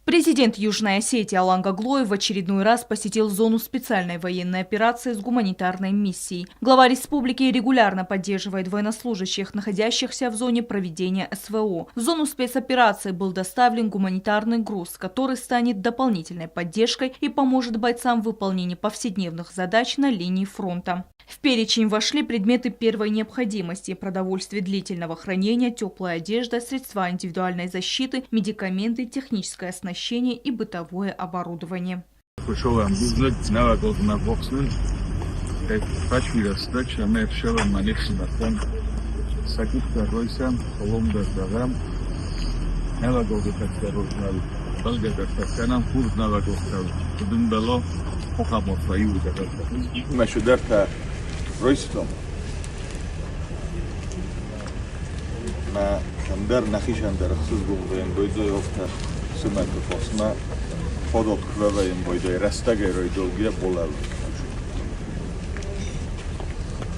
Президент Южной Осетии Алан Гаглоев в очередной раз посетил зону специальной военной операции с гуманитарной миссией. Глава республики регулярно поддерживает военнослужащих, находящихся в зоне проведения СВО. В зону спецоперации был доставлен гуманитарный груз, который станет дополнительной поддержкой и поможет бойцам в выполнении повседневных задач на линии фронта. В перечень вошли предметы первой необходимости: продовольствие длительного хранения, теплая одежда, средства индивидуальной защиты, медикаменты, техническое оснащение и бытовое оборудование. Royston ma kamdar nakhishan dar khuz gumbayn boydo ofta sumak fosma podot kravayn boydo rastaga roydolgia bolav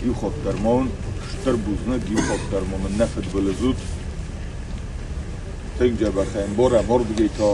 yukhot darmon shtar buzna yukhot darmon nafat belazut tegja bakhayn bora mordige to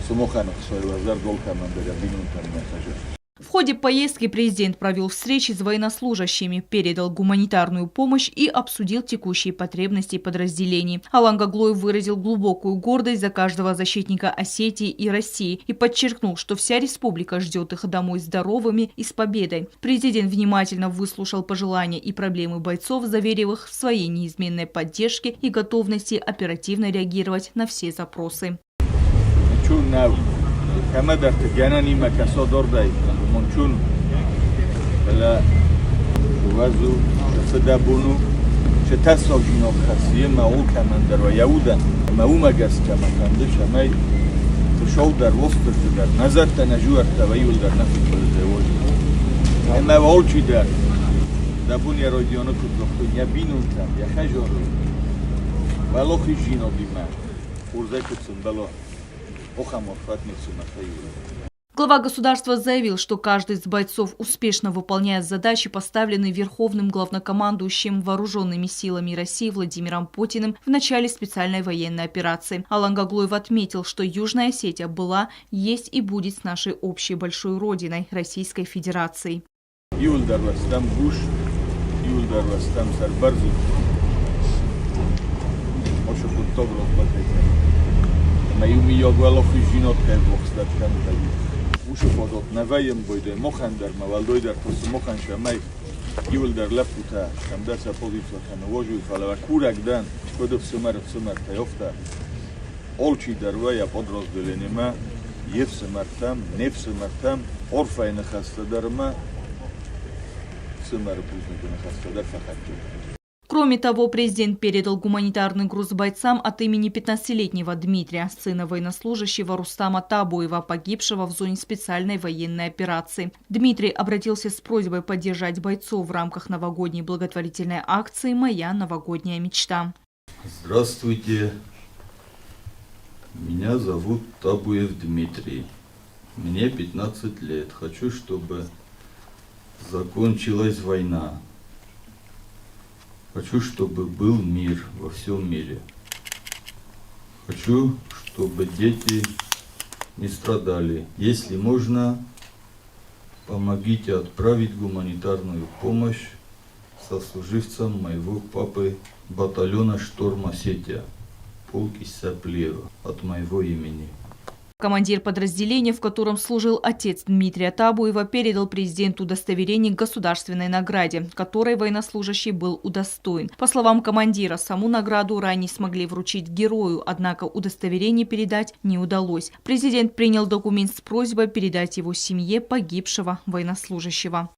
sumokhan khoyvazar dolkaman bega binuntan nakhaja. В ходе поездки президент провел встречи с военнослужащими, передал гуманитарную помощь и обсудил текущие потребности подразделений. Алан Гаглоев выразил глубокую гордость за каждого защитника Осетии и России и подчеркнул, что вся республика ждет их домой здоровыми и с победой. Президент внимательно выслушал пожелания и проблемы бойцов, заверив их в своей неизменной поддержке и готовности оперативно реагировать на все запросы. كما جانني مكاسودور داي منشون بلا وازو صدابونو شتاسو جنو خاصيه ما اول كمان در يهودا ما هو مجاس كما كاندش ماي تشو در وسط در نظر تنجور تويل در نفس الزواج اما اول شي در دابوني روديونو كنت يا بينون تام يا خجور والو خجينو ديما ورزاكتسن بلا. Глава государства заявил, что каждый из бойцов успешно выполняет задачи, поставленные Верховным главнокомандующим Вооруженными силами России Владимиром Путиным в начале специальной военной операции. Алан Гаглоев отметил, что Южная Осетия была, есть и будет с нашей общей большой родиной – Российской Федерацией. Майуми ягвало хижинот кай бохстат камтай. Ушу подот наваем бойде мохандар мавалдой дар тос моханша май юл дар лапута камдаса позиция кановожу фалава курагдан кодов сумар таёфта олчи дарвая подразделенима евсмартам невсмартам орфайна хастадарма сумар бузнукна хастадар факатчу. Кроме того, президент передал гуманитарный груз бойцам от имени 15-летнего Дмитрия, сына военнослужащего Рустама Табуева, погибшего в зоне специальной военной операции. Дмитрий обратился с просьбой поддержать бойцов в рамках новогодней благотворительной акции «Моя новогодняя мечта». Здравствуйте, меня зовут Табуев Дмитрий, мне 15 лет. Хочу, чтобы закончилась война. Хочу, чтобы был мир во всем мире. Хочу, чтобы дети не страдали. Если можно, помогите отправить гуманитарную помощь сослуживцам моего папы батальона «Шторм Осетия», полк Исаплиева, от моего имени. Командир подразделения, в котором служил отец Дмитрия Табуева, передал президенту удостоверение к государственной награде, которой военнослужащий был удостоен. По словам командира, саму награду ранее смогли вручить герою, однако удостоверение передать не удалось. Президент принял документ с просьбой передать его семье погибшего военнослужащего.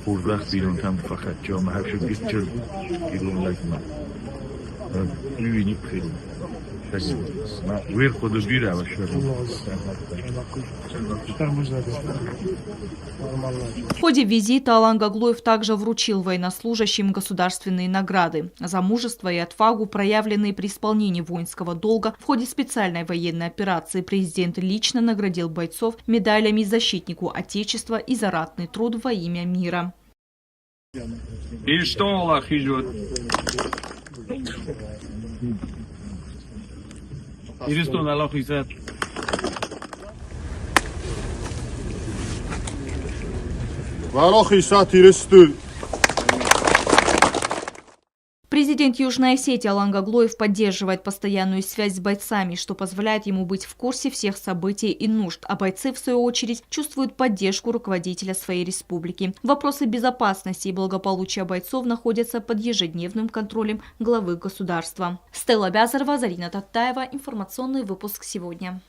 خوردبخت بیرون کم فقط جامعه هر شد بیشتر بیرون لگمه میبینی خیلی В ходе визита Алан Гаглоев также вручил военнослужащим государственные награды за мужество и отвагу, проявленные при исполнении воинского долга. В ходе специальной военной операции президент лично наградил бойцов медалями «Защитнику Отечества» и «За ратный труд во имя мира». И что Аллах идет? И что Аллах идет? Президент Южной Осетии Алан Гаглоев поддерживает постоянную связь с бойцами, что позволяет ему быть в курсе всех событий и нужд, а бойцы, в свою очередь, чувствуют поддержку руководителя своей республики. Вопросы безопасности и благополучия бойцов находятся под ежедневным контролем главы государства. Стелла Бязарова, Зарина Таттаева. Информационный выпуск сегодня.